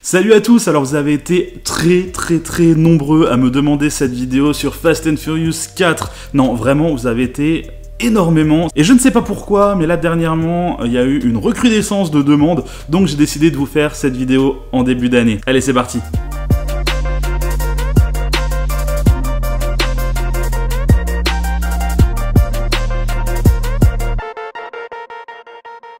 Salut à tous, alors vous avez été très nombreux à me demander cette vidéo sur Fast and Furious 4. Non, vraiment, vous avez été énormément. Et je ne sais pas pourquoi, mais là dernièrement, il y a eu une recrudescence de demandes, donc j'ai décidé de vous faire cette vidéo en début d'année. Allez, c'est parti.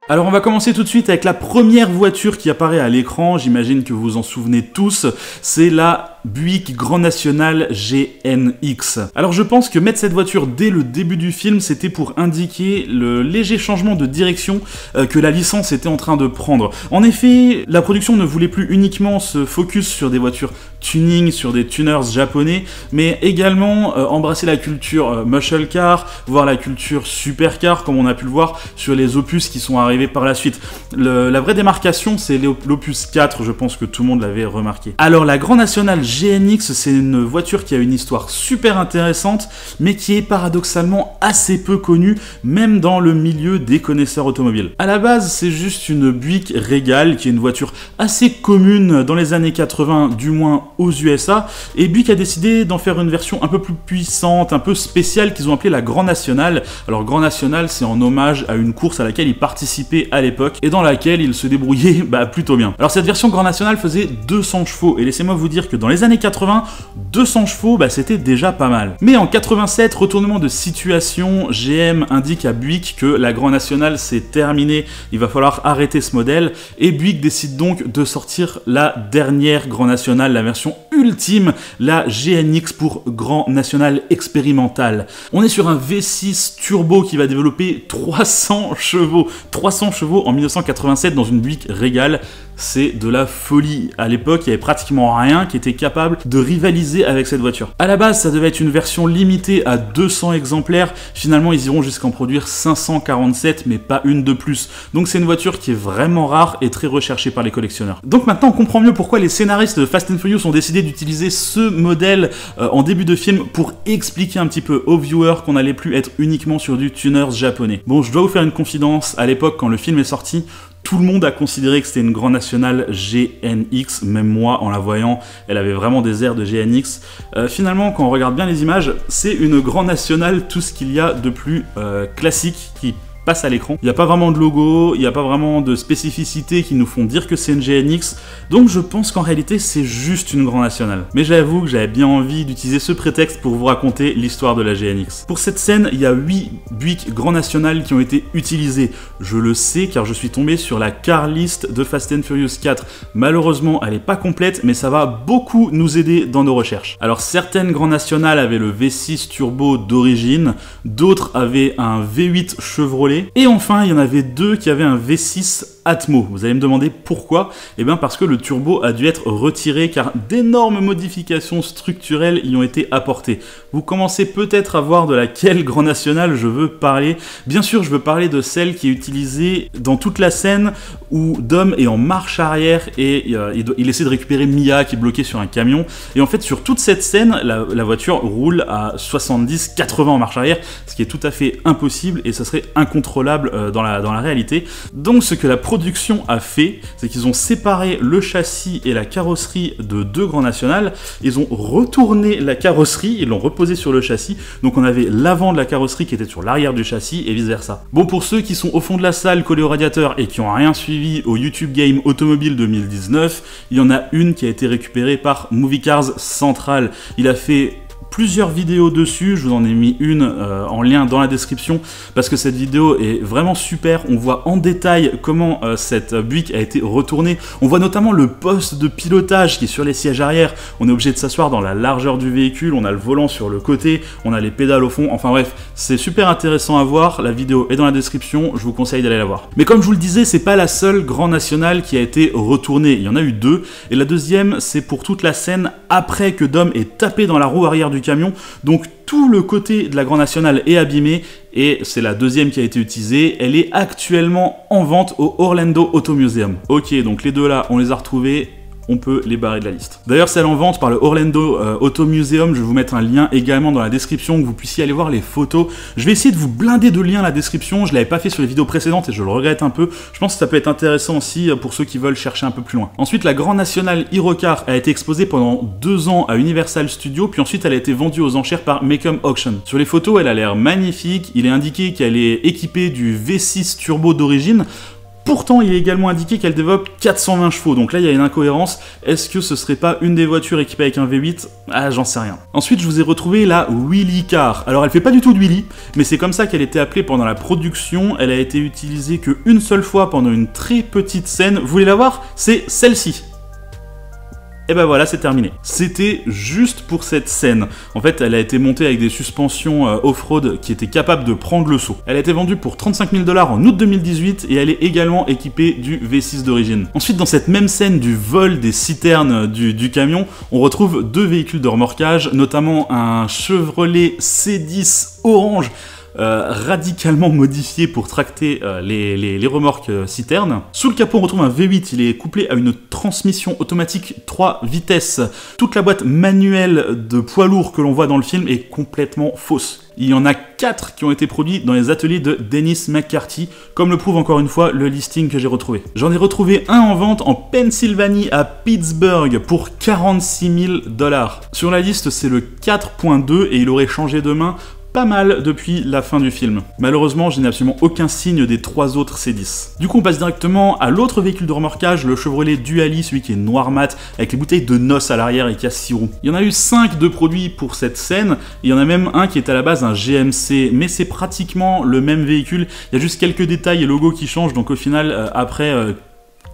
Alors on va commencer tout de suite avec la première voiture qui apparaît à l'écran, j'imagine que vous vous en souvenez tous, c'est la Buick Grand National GNX. Alors je pense que mettre cette voiture dès le début du film, c'était pour indiquer le léger changement de direction que la licence était en train de prendre. En effet, la production ne voulait plus uniquement se focus sur des voitures tuning, sur des tuners japonais, mais également embrasser la culture muscle car, voire la culture supercar, comme on a pu le voir sur les opus qui sont arrivés par la suite. La vraie démarcation, c'est l'opus 4, je pense que tout le monde l'avait remarqué. Alors la Grand National GNX, c'est une voiture qui a une histoire super intéressante, mais qui est paradoxalement assez peu connue, même dans le milieu des connaisseurs automobiles. À la base, c'est juste une Buick Regal, qui est une voiture assez commune dans les années 80, du moins aux USA, et Buick a décidé d'en faire une version un peu plus puissante, un peu spéciale, qu'ils ont appelée la Grand National. Alors Grand National, c'est en hommage à une course à laquelle il participait à l'époque, et dans laquelle il se débrouillait plutôt bien. Alors cette version Grand National faisait 200 chevaux, et laissez-moi vous dire que dans les années 80, 200 chevaux, c'était déjà pas mal. Mais en 87, retournement de situation, GM indique à Buick que la Grand National c'est terminé, il va falloir arrêter ce modèle, et Buick décide donc de sortir la dernière Grand National, la version ultime, la GNX pour Grand National expérimental. On est sur un V6 turbo qui va développer 300 chevaux. 300 chevaux en 1987 dans une Buick Regal, c'est de la folie. À l'époque, il n'y avait pratiquement rien qui était capable de rivaliser avec cette voiture. À la base, ça devait être une version limitée à 200 exemplaires. Finalement, ils iront jusqu'à en produire 547, mais pas une de plus. Donc c'est une voiture qui est vraiment rare et très recherchée par les collectionneurs. Donc maintenant, on comprend mieux pourquoi les scénaristes de Fast and Furious ont décidé d'utiliser ce modèle en début de film pour expliquer un petit peu aux viewers qu'on n'allait plus être uniquement sur du tuners japonais. Bon, je dois vous faire une confidence, à l'époque, quand le film est sorti, tout le monde a considéré que c'était une Grand National GNX, même moi en la voyant, elle avait vraiment des airs de GNX. Finalement, quand on regarde bien les images, c'est une Grand National, tout ce qu'il y a de plus classique qui passe à l'écran. Il n'y a pas vraiment de logo, il n'y a pas vraiment de spécificités qui nous font dire que c'est une GNX, donc je pense qu'en réalité c'est juste une Grand National. Mais j'avoue que j'avais bien envie d'utiliser ce prétexte pour vous raconter l'histoire de la GNX. Pour cette scène, il y a 8 Buick Grand National qui ont été utilisés. Je le sais car je suis tombé sur la car list de Fast and Furious 4. Malheureusement, elle n'est pas complète, mais ça va beaucoup nous aider dans nos recherches. Alors certaines Grand National avaient le V6 turbo d'origine, d'autres avaient un V8 Chevrolet, et enfin, il y en avait deux qui avaient un V6 Atmo. Vous allez me demander pourquoi? Eh bien parce que le turbo a dû être retiré car d'énormes modifications structurelles y ont été apportées. Vous commencez peut-être à voir de laquelle Grand National je veux parler. Bien sûr, je veux parler de celle qui est utilisée dans toute la scène où Dom est en marche arrière et il essaie de récupérer Mia qui est bloquée sur un camion. Et en fait, sur toute cette scène, la voiture roule à 70-80 en marche arrière, ce qui est tout à fait impossible et ça serait incontrôlable dans la réalité. Donc ce que la production a fait, c'est qu'ils ont séparé le châssis et la carrosserie de deux Grands National, ils ont retourné la carrosserie, ils l'ont reposée sur le châssis, donc on avait l'avant de la carrosserie qui était sur l'arrière du châssis et vice versa. Bon, pour ceux qui sont au fond de la salle collés au radiateur et qui n'ont rien suivi au YouTube Game Automobile 2019, il y en a une qui a été récupérée par Movie Cars Central. Il a fait plusieurs vidéos dessus, je vous en ai mis une en lien dans la description parce que cette vidéo est vraiment super, on voit en détail comment cette Buick a été retournée, on voit notamment le poste de pilotage qui est sur les sièges arrière, on est obligé de s'asseoir dans la largeur du véhicule, on a le volant sur le côté, on a les pédales au fond, enfin bref, c'est super intéressant à voir, la vidéo est dans la description, je vous conseille d'aller la voir. Mais comme je vous le disais, c'est pas la seule Grand National qui a été retournée, il y en a eu deux, et la deuxième c'est pour toute la scène après que Dom est tapé dans la roue arrière du camion, donc tout le côté de la Grand National est abîmé et c'est la deuxième qui a été utilisée, elle est actuellement en vente au Orlando Auto Museum. Ok, donc les deux là on les a retrouvés, on peut les barrer de la liste. D'ailleurs, celle en vente par le Orlando Auto Museum, je vais vous mettre un lien également dans la description, que vous puissiez aller voir les photos. Je vais essayer de vous blinder de liens la description, je l'avais pas fait sur les vidéos précédentes et je le regrette un peu. Je pense que ça peut être intéressant aussi pour ceux qui veulent chercher un peu plus loin. Ensuite, la Grand National Hero Car a été exposée pendant 2 ans à Universal Studios, puis ensuite elle a été vendue aux enchères par Make-Em Auction. Sur les photos, elle a l'air magnifique, il est indiqué qu'elle est équipée du V6 Turbo d'origine. Pourtant, il est également indiqué qu'elle développe 420 chevaux, donc là il y a une incohérence. Est-ce que ce serait pas une des voitures équipées avec un V8? Ah, j'en sais rien. Ensuite, je vous ai retrouvé la Wheelie Car. Alors elle fait pas du tout de wheelie, mais c'est comme ça qu'elle était appelée pendant la production. Elle a été utilisée qu'une seule fois pendant une très petite scène. Vous voulez la voir? C'est celle-ci. Et ben voilà, c'est terminé. C'était juste pour cette scène. En fait, elle a été montée avec des suspensions off-road qui étaient capables de prendre le saut. Elle a été vendue pour 35 000 $ en août 2018 et elle est également équipée du V6 d'origine. Ensuite, dans cette même scène du vol des citernes du camion, on retrouve 2 véhicules de remorquage, notamment un Chevrolet C10 orange radicalement modifié pour tracter les remorques citernes. Sous le capot, on retrouve un V8, il est couplé à une transmission automatique 3 vitesses. Toute la boîte manuelle de poids lourd que l'on voit dans le film est complètement fausse. Il y en a 4 qui ont été produits dans les ateliers de Dennis McCarthy, comme le prouve encore une fois le listing que j'ai retrouvé. J'en ai retrouvé un en vente en Pennsylvanie à Pittsburgh pour 46 000 $. Sur la liste, c'est le 4.2 et il aurait changé de main pas mal depuis la fin du film. Malheureusement, je n'ai absolument aucun signe des 3 autres C10. Du coup, on passe directement à l'autre véhicule de remorquage, le Chevrolet Duali, celui qui est noir mat, avec les bouteilles de noces à l'arrière et qui a 6 roues. Il y en a eu 5 de produits pour cette scène, et il y en a même un qui est à la base un GMC, mais c'est pratiquement le même véhicule, il y a juste quelques détails et logos qui changent, donc au final, après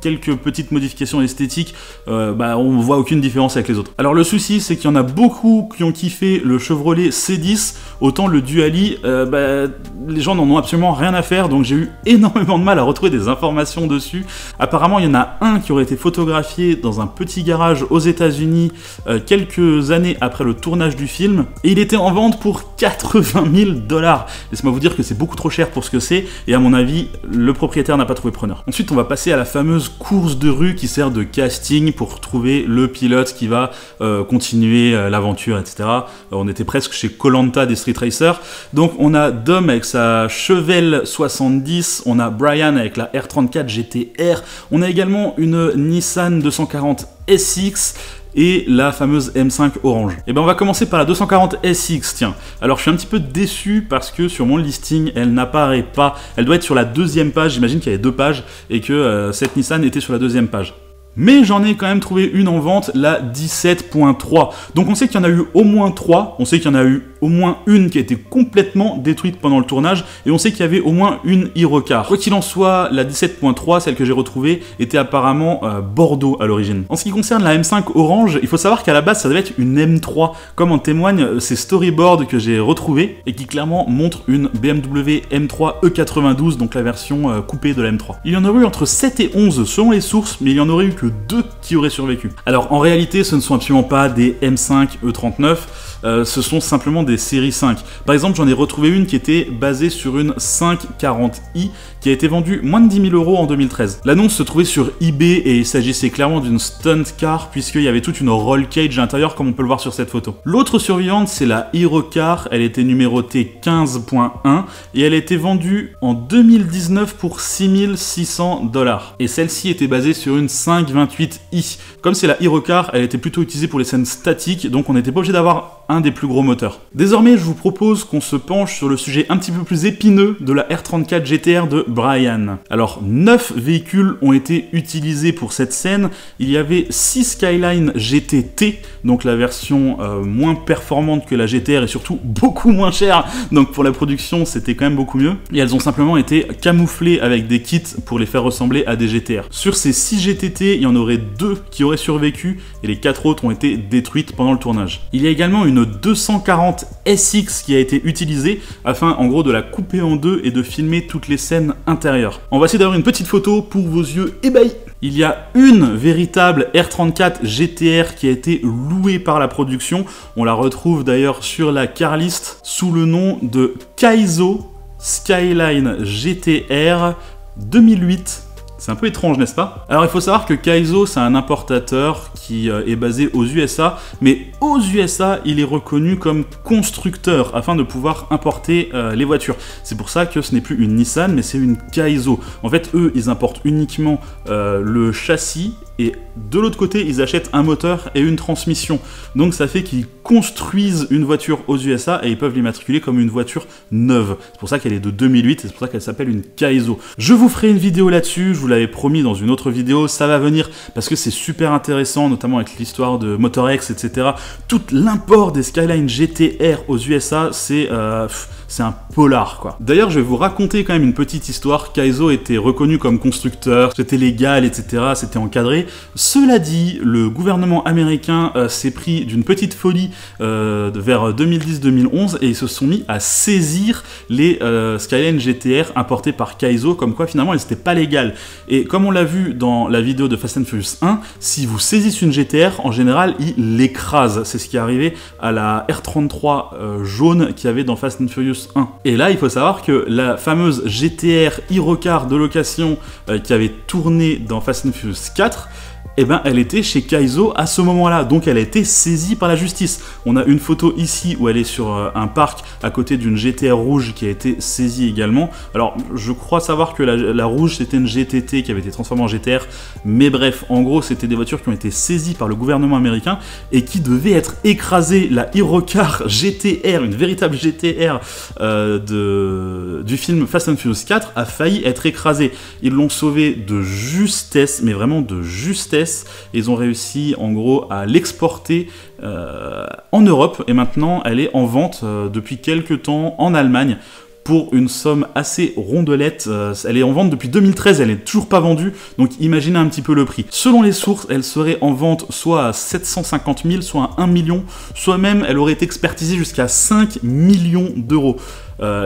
quelques petites modifications esthétiques, on voit aucune différence avec les autres. Alors le souci, c'est qu'il y en a beaucoup qui ont kiffé le Chevrolet C10, autant le Duali, les gens n'en ont absolument rien à faire, donc j'ai eu énormément de mal à retrouver des informations dessus. Apparemment, il y en a un qui aurait été photographié dans un petit garage aux États-Unis quelques années après le tournage du film, et il était en vente pour 80 000 $. Laissez-moi vous dire que c'est beaucoup trop cher pour ce que c'est, et à mon avis, le propriétaire n'a pas trouvé preneur. Ensuite, on va passer à la fameuse course de rue qui sert de casting pour trouver le pilote qui va continuer l'aventure, etc. On était presque chez Koh-Lanta des Street Racers. Donc on a Dom avec sa Chevelle 70, on a Brian avec la R34 GTR, on a également une Nissan 240 SX, et la fameuse M5 orange. Et ben on va commencer par la 240 SX, tiens. Alors je suis un petit peu déçu parce que sur mon listing, elle n'apparaît pas. Elle doit être sur la 2e page, j'imagine qu'il y avait 2 pages, et que cette Nissan était sur la 2e page. Mais j'en ai quand même trouvé une en vente, la 17.3. Donc on sait qu'il y en a eu au moins 3, on sait qu'il y en a eu au moins une qui a été complètement détruite pendant le tournage, et on sait qu'il y avait au moins une Hero Car. Quoi qu'il en soit, la 17.3, celle que j'ai retrouvée, était apparemment Bordeaux à l'origine. En ce qui concerne la M5 orange, il faut savoir qu'à la base ça devait être une M3, comme en témoignent ces storyboards que j'ai retrouvés, et qui clairement montrent une BMW M3 E92, donc la version coupée de la M3. Il y en aurait eu entre 7 et 11 selon les sources, mais il y en aurait eu que 2 qui auraient survécu. Alors en réalité, ce ne sont absolument pas des M5 E39, ce sont simplement des séries 5. Par exemple, j'en ai retrouvé une qui était basée sur une 540i qui a été vendue moins de 10 000 € en 2013. L'annonce se trouvait sur eBay et il s'agissait clairement d'une stunt car puisqu'il y avait toute une roll cage à l'intérieur comme on peut le voir sur cette photo. L'autre survivante, c'est la Hero Car, elle était numérotée 15.1 et elle a été vendue en 2019 pour 6 600 $. Et celle-ci était basée sur une 528i. Comme c'est la Hero Car, elle était plutôt utilisée pour les scènes statiques, donc on n'était pas obligé d'avoir un des plus gros moteurs. Désormais, je vous propose qu'on se penche sur le sujet un petit peu plus épineux de la R34 GTR de Brian. Alors, 9 véhicules ont été utilisés pour cette scène. Il y avait 6 Skyline GT-T, donc la version moins performante que la GTR et surtout beaucoup moins chère, donc pour la production, c'était quand même beaucoup mieux. Et elles ont simplement été camouflées avec des kits pour les faire ressembler à des GTR. Sur ces 6 GT-T, il y en aurait 2 qui auraient survécu et les 4 autres ont été détruites pendant le tournage. Il y a également une 240 SX qui a été utilisée afin en gros de la couper en deux et de filmer toutes les scènes intérieures. On va essayer d'avoir une petite photo pour vos yeux ébahis. Il y a une véritable R34 GTR qui a été louée par la production. On la retrouve d'ailleurs sur la car list sous le nom de Kaizo Skyline GTR 2008 C'est un peu étrange, n'est-ce pas? Alors il faut savoir que Kaizo, c'est un importateur qui est basé aux USA, mais aux USA, il est reconnu comme constructeur afin de pouvoir importer les voitures. C'est pour ça que ce n'est plus une Nissan, mais c'est une Kaizo. En fait, eux, ils importent uniquement le châssis, et de l'autre côté, ils achètent un moteur et une transmission. Donc ça fait qu'ils construisent une voiture aux USA et ils peuvent l'immatriculer comme une voiture neuve. C'est pour ça qu'elle est de 2008 et c'est pour ça qu'elle s'appelle une Kaizo. Je vous ferai une vidéo là-dessus, je vous l'avais promis dans une autre vidéo, ça va venir parce que c'est super intéressant, notamment avec l'histoire de Motor X, etc. Tout l'import des Skyline GTR aux USA, c'est un polar, quoi. D'ailleurs, je vais vous raconter quand même une petite histoire. Kaizo était reconnu comme constructeur, c'était légal, etc., c'était encadré. Cela dit, le gouvernement américain s'est pris d'une petite folie vers 2010-2011 et ils se sont mis à saisir les Skyline GTR importés par Kaizo, comme quoi finalement elles n'étaient pas légales. Et comme on l'a vu dans la vidéo de Fast and Furious 1, si vous saisissez une GTR, en général, il l'écrase. C'est ce qui est arrivé à la R33 jaune qu'il y avait dans Fast and Furious 1. Et là, il faut savoir que la fameuse GTR e-Rocar de location qui avait tourné dans Fast and Furious 4, eh ben, elle était chez Kaizo à ce moment-là, donc elle a été saisie par la justice. On a une photo ici où elle est sur un parc à côté d'une GTR rouge qui a été saisie également. Alors, je crois savoir que la rouge, c'était une GTT qui avait été transformée en GTR, mais bref, en gros, c'était des voitures qui ont été saisies par le gouvernement américain et qui devaient être écrasées. La e-Rocar GTR, une véritable GTR du film Fast and Furious 4, a failli être écrasée. Ils l'ont sauvée de justesse, mais vraiment de justesse. Ils ont réussi en gros à l'exporter en Europe et maintenant elle est en vente depuis quelques temps en Allemagne pour une somme assez rondelette. Elle est en vente depuis 2013, elle n'est toujours pas vendue, donc imaginez un petit peu le prix. Selon les sources, elle serait en vente soit à 750 000, soit à 1 million, soit même elle aurait été expertisée jusqu'à 5 millions d'euros.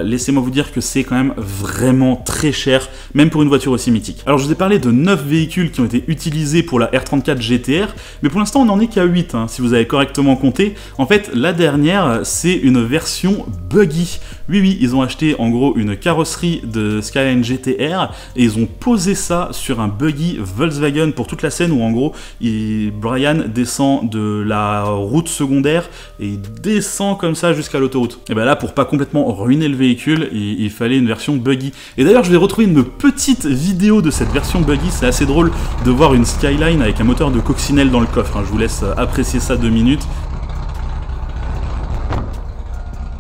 Laissez-moi vous dire que c'est quand même vraiment très cher, même pour une voiture aussi mythique. Alors je vous ai parlé de 9 véhicules qui ont été utilisés pour la R34 GTR, mais pour l'instant on n'en est qu'à 8, hein, si vous avez correctement compté. En fait, la dernière, c'est une version buggy. Oui, ils ont acheté en gros une carrosserie de Skyline GTR et ils ont posé ça sur un buggy Volkswagen pour toute la scène où en gros, Brian descend de la route secondaire et il descend comme ça jusqu'à l'autoroute. Et bien là, pour pas complètement ruiner le véhicule, il fallait une version buggy. Et d'ailleurs, je vais retrouver une petite vidéo de cette version buggy. C'est assez drôle de voir une Skyline avec un moteur de coccinelle dans le coffre, hein. Je vous laisse apprécier ça 2 minutes.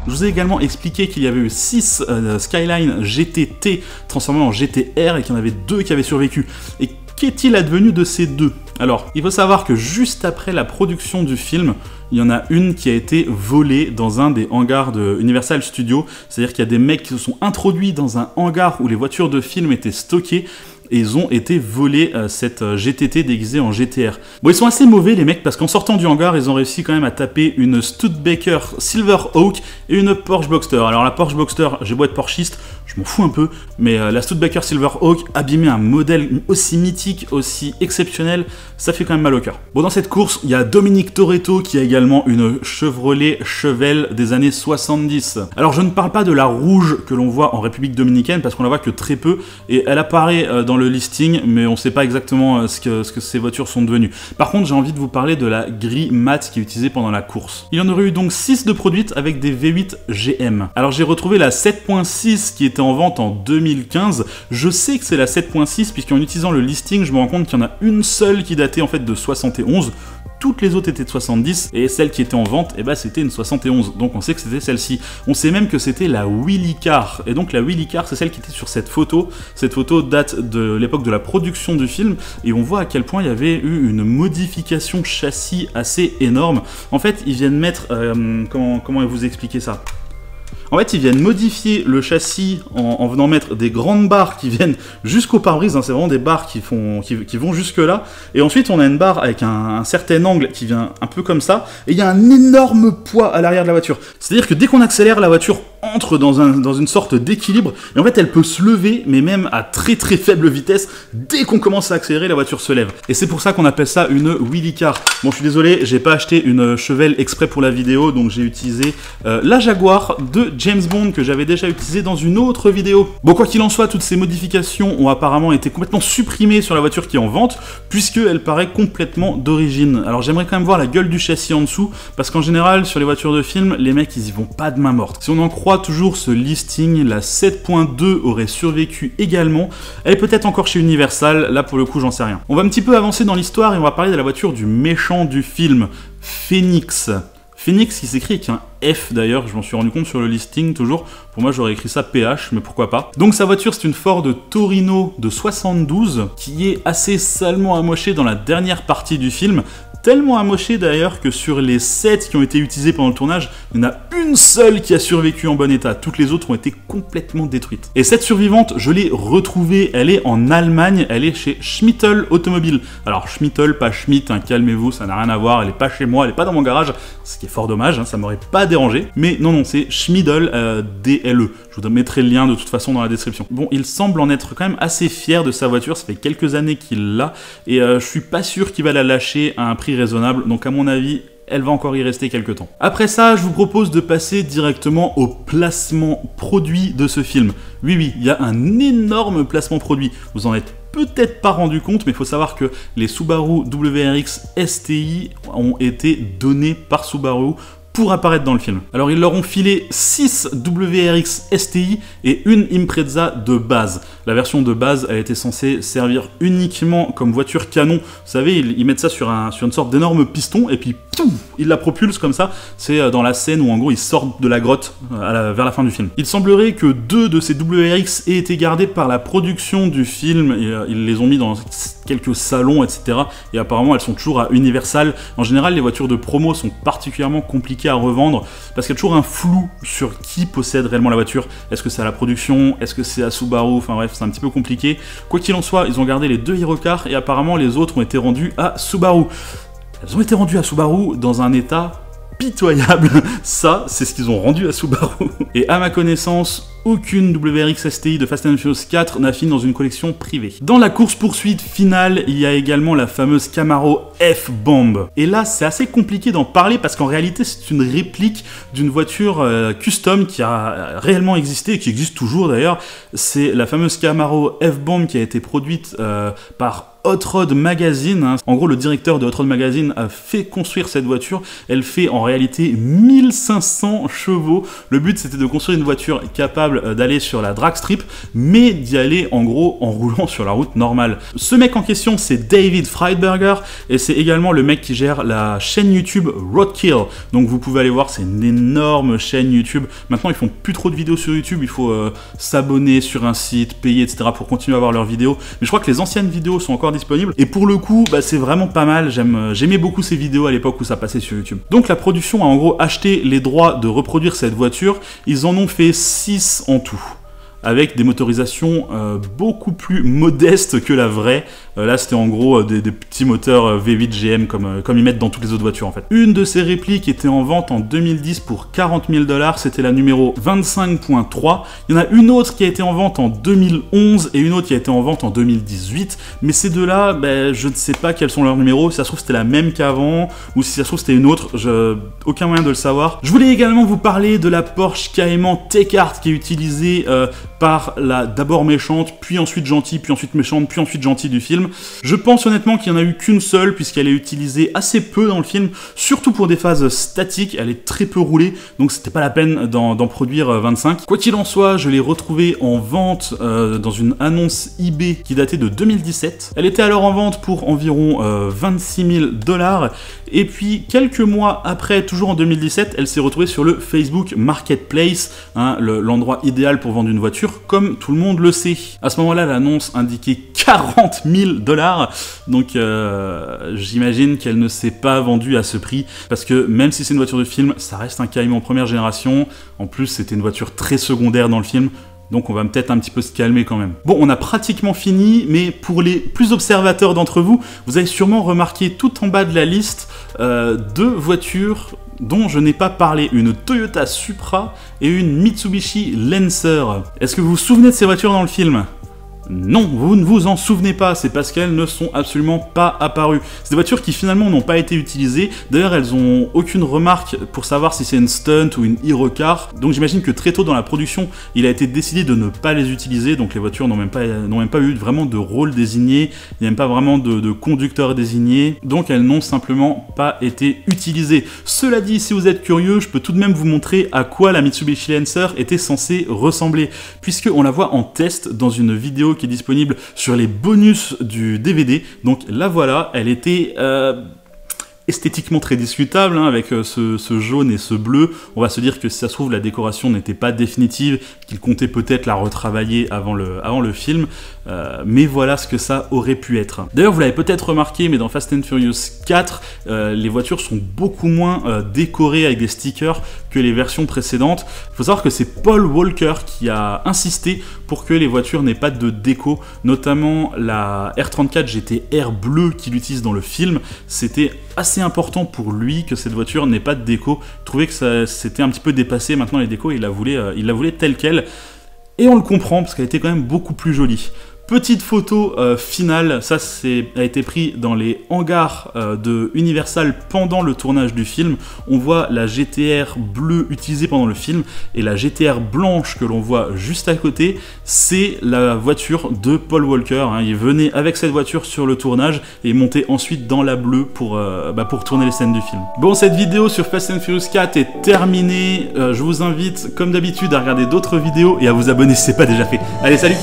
Je vous ai également expliqué qu'il y avait eu 6 Skyline GTT transformés en GTR et qu'il y en avait 2 qui avaient survécu. Et qu'est-il advenu de ces 2? Alors, il faut savoir que juste après la production du film, il y en a une qui a été volée dans un des hangars de Universal Studios. C'est-à-dire qu'il y a des mecs qui se sont introduits dans un hangar où les voitures de film étaient stockées et ils ont été volés cette GTT déguisée en GTR. Bon, ils sont assez mauvais les mecs parce qu'en sortant du hangar, ils ont réussi quand même à taper une Studebaker Silverhawk et une Porsche Boxster. Alors la Porsche Boxster, j'ai beau être porschiste, je m'en fous un peu, mais la Studebaker Silverhawk, abîmer un modèle aussi mythique, aussi exceptionnel, ça fait quand même mal au cœur. Bon, dans cette course, il y a Dominique Toretto qui a également une Chevrolet Chevelle des années 70. Alors je ne parle pas de la rouge que l'on voit en République Dominicaine parce qu'on la voit que très peu et elle apparaît dans le listing, mais on ne sait pas exactement ce que ces voitures sont devenues. Par contre, j'ai envie de vous parler de la grille mat qui est utilisée pendant la course. Il y en aurait eu donc 6 de produites avec des V8 GM. Alors j'ai retrouvé la 7.6 qui était en vente en 2015. Je sais que c'est la 7.6 puisqu'en utilisant le listing, je me rends compte qu'il y en a une seule qui datait en fait de 71. Toutes les autres étaient de 70 et celle qui était en vente, eh ben, c'était une 71. Donc on sait que c'était celle-ci. On sait même que c'était la Willy Car. Et donc la Willy Car, c'est celle qui était sur cette photo. Cette photo date de l'époque de la production du film et on voit à quel point il y avait eu une modification châssis assez énorme. En fait, ils viennent mettre... comment vous expliquer ça ? En fait, ils viennent modifier le châssis en venant mettre des grandes barres qui viennent jusqu'au pare-brise, hein, c'est vraiment des barres qui vont jusque là, et ensuite on a une barre avec un certain angle qui vient un peu comme ça, et il y a un énorme poids à l'arrière de la voiture. C'est-à-dire que dès qu'on accélère, la voiture entre dans une sorte d'équilibre, et en fait elle peut se lever, mais même à très très faible vitesse, dès qu'on commence à accélérer, la voiture se lève. Et c'est pour ça qu'on appelle ça une wheelie car. Bon, je suis désolé, j'ai pas acheté une Chevelle exprès pour la vidéo, donc j'ai utilisé la Jaguar de James Bond que j'avais déjà utilisée dans une autre vidéo. Bon, quoi qu'il en soit, toutes ces modifications ont apparemment été complètement supprimées sur la voiture qui est en vente, puisqu'elle paraît complètement d'origine. Alors j'aimerais quand même voir la gueule du châssis en dessous, parce qu'en général, sur les voitures de film, les mecs, ils y vont pas de main morte. Si on en croit toujours ce listing, la 7.2 aurait survécu également. Elle est peut-être encore chez Universal, là pour le coup, j'en sais rien. On va un petit peu avancer dans l'histoire et on va parler de la voiture du méchant du film, Phoenix. Phoenix qui s'écrit avec un F d'ailleurs, je m'en suis rendu compte sur le listing toujours. Pour moi j'aurais écrit ça PH, mais pourquoi pas. Donc sa voiture c'est une Ford Torino de 72 qui est assez salement amochée dans la dernière partie du film. Tellement amochée d'ailleurs que sur les 7 qui ont été utilisés pendant le tournage, il y en a une seule qui a survécu en bon état. Toutes les autres ont été complètement détruites. Et cette survivante, je l'ai retrouvée, elle est en Allemagne, elle est chez Schmittel Automobile. Alors Schmittel, pas Schmitt, hein, calmez-vous, ça n'a rien à voir, elle est pas chez moi, elle est pas dans mon garage, ce qui est fort dommage, hein, ça m'aurait pas dérangé. Mais non, c'est Schmidl, DLE. Je vous mettrai le lien de toute façon dans la description. Bon, il semble en être quand même assez fier de sa voiture, ça fait quelques années qu'il l'a, et je suis pas sûr qu'il va la lâcher à un prix raisonnable, donc à mon avis, elle va encore y rester quelques temps. Après ça, je vous propose de passer directement au placement produit de ce film. Oui, il y a un énorme placement produit. Vous en êtes peut-être pas rendu compte, mais il faut savoir que les Subaru WRX STI ont été donnés par Subaru pour apparaître dans le film. Alors ils leur ont filé 6 WRX STI et une Impreza de base. La version de base, elle était censée servir uniquement comme voiture canon. Vous savez, ils mettent ça sur une sorte d'énorme piston et puis pouf, ils la propulsent comme ça. C'est dans la scène où en gros ils sortent de la grotte vers la fin du film. Il semblerait que 2 de ces WRX aient été gardés par la production du film et ils les ont mis dans quelques salons, etc. Et apparemment elles sont toujours à Universal. En général, les voitures de promo sont particulièrement compliquées à revendre parce qu'il y a toujours un flou sur qui possède réellement la voiture. Est-ce que c'est à la production? Est-ce que c'est à Subaru? Enfin bref, c'est un petit peu compliqué. Quoi qu'il en soit, ils ont gardé les 2 Hero-Cars et apparemment les autres ont été rendus à Subaru. Elles ont été rendues à Subaru dans un état pitoyable. Ça, c'est ce qu'ils ont rendu à Subaru. Et à ma connaissance, aucune WRX STI de Fast and Furious 4 n'a fini dans une collection privée. Dans la course-poursuite finale, il y a également la fameuse Camaro F-Bomb. Et là, c'est assez compliqué d'en parler parce qu'en réalité, c'est une réplique d'une voiture custom qui a réellement existé et qui existe toujours d'ailleurs. C'est la fameuse Camaro F-Bomb qui a été produite par Hot Rod Magazine. Hein. En gros, le directeur de Hot Rod Magazine a fait construire cette voiture. Elle fait en réalité 1500 chevaux. Le but, c'était de construire une voiture capable d'aller sur la drag strip, mais d'y aller en gros en roulant sur la route normale. Ce mec en question, c'est David Friedberger, et c'est également le mec qui gère la chaîne YouTube Roadkill. Donc vous pouvez aller voir, c'est une énorme chaîne YouTube. Maintenant, ils font plus trop de vidéos sur YouTube. Il faut s'abonner sur un site, payer, etc. pour continuer à voir leurs vidéos. Mais je crois que les anciennes vidéos sont encore disponible et pour le coup c'est vraiment pas mal. J'aimais beaucoup ces vidéos à l'époque où ça passait sur YouTube. Donc la production a en gros acheté les droits de reproduire cette voiture. Ils en ont fait 6 en tout, avec des motorisations beaucoup plus modestes que la vraie. Là, c'était en gros des petits moteurs V8 GM comme ils mettent dans toutes les autres voitures en fait. Une de ces répliques était en vente en 2010 pour 40 000 $, c'était la numéro 25.3. Il y en a une autre qui a été en vente en 2011 et une autre qui a été en vente en 2018. Mais ces deux-là, je ne sais pas quels sont leurs numéros. Si ça se trouve, c'était la même qu'avant, ou si ça se trouve, c'était une autre. Aucun moyen de le savoir. Je voulais également vous parler de la Porsche Cayman Tech-Art qui est utilisée par la d'abord méchante, puis ensuite gentille, puis ensuite méchante, puis ensuite gentille du film. Je pense honnêtement qu'il n'y en a eu qu'une seule, puisqu'elle est utilisée assez peu dans le film, surtout pour des phases statiques. Elle est très peu roulée, donc c'était pas la peine d'en produire 25. Quoi qu'il en soit, je l'ai retrouvée en vente dans une annonce eBay qui datait de 2017. Elle était alors en vente pour environ 26 000 $, et puis quelques mois après, toujours en 2017, elle s'est retrouvée sur le Facebook Marketplace, hein, l'endroit idéal pour vendre une voiture, comme tout le monde le sait. À ce moment-là, l'annonce indiquait 40 000 $, donc j'imagine qu'elle ne s'est pas vendue à ce prix, parce que même si c'est une voiture de film, ça reste un Cayman première génération. En plus, c'était une voiture très secondaire dans le film. Donc on va peut-être un petit peu se calmer quand même. Bon, on a pratiquement fini, mais pour les plus observateurs d'entre vous, vous avez sûrement remarqué tout en bas de la liste deux voitures dont je n'ai pas parlé, une Toyota Supra et une Mitsubishi Lancer. Est-ce que vous vous souvenez de ces voitures dans le film ? Non, vous ne vous en souvenez pas, c'est parce qu'elles ne sont absolument pas apparues. C'est des voitures qui finalement n'ont pas été utilisées, d'ailleurs elles ont aucune remarque pour savoir si c'est une stunt ou une hero car, donc j'imagine que très tôt dans la production, il a été décidé de ne pas les utiliser, donc les voitures n'ont même pas eu vraiment de rôle désigné, il n'y a même pas vraiment de conducteur désigné, donc elles n'ont simplement pas été utilisées. Cela dit, si vous êtes curieux, je peux tout de même vous montrer à quoi la Mitsubishi Lancer était censée ressembler, puisqu'on la voit en test dans une vidéo qui est disponible sur les bonus du DVD. Donc la voilà, elle était esthétiquement très discutable, hein, avec ce jaune et ce bleu. On va se dire que si ça se trouve la décoration n'était pas définitive, qu'il comptait peut-être la retravailler avant le film, mais voilà ce que ça aurait pu être. D'ailleurs vous l'avez peut-être remarqué, mais dans Fast and Furious 4, les voitures sont beaucoup moins décorées avec des stickers que les versions précédentes. Il faut savoir que c'est Paul Walker qui a insisté pour que les voitures n'aient pas de déco, notamment la R34 GT-R bleue qu'il utilise dans le film. C'était assez important pour lui que cette voiture n'ait pas de déco. Il trouvait que c'était un petit peu dépassé maintenant les décos, il la voulait telle quelle. Et on le comprend parce qu'elle était quand même beaucoup plus jolie. Petite photo finale, ça a été pris dans les hangars de Universal pendant le tournage du film. On voit la GT-R bleue utilisée pendant le film et la GT-R blanche que l'on voit juste à côté, c'est la voiture de Paul Walker. Hein. Il venait avec cette voiture sur le tournage et montait ensuite dans la bleue pour tourner les scènes du film. Bon, cette vidéo sur Fast and Furious 4 est terminée. Je vous invite, comme d'habitude, à regarder d'autres vidéos et à vous abonner si ce n'est pas déjà fait. Allez, salut!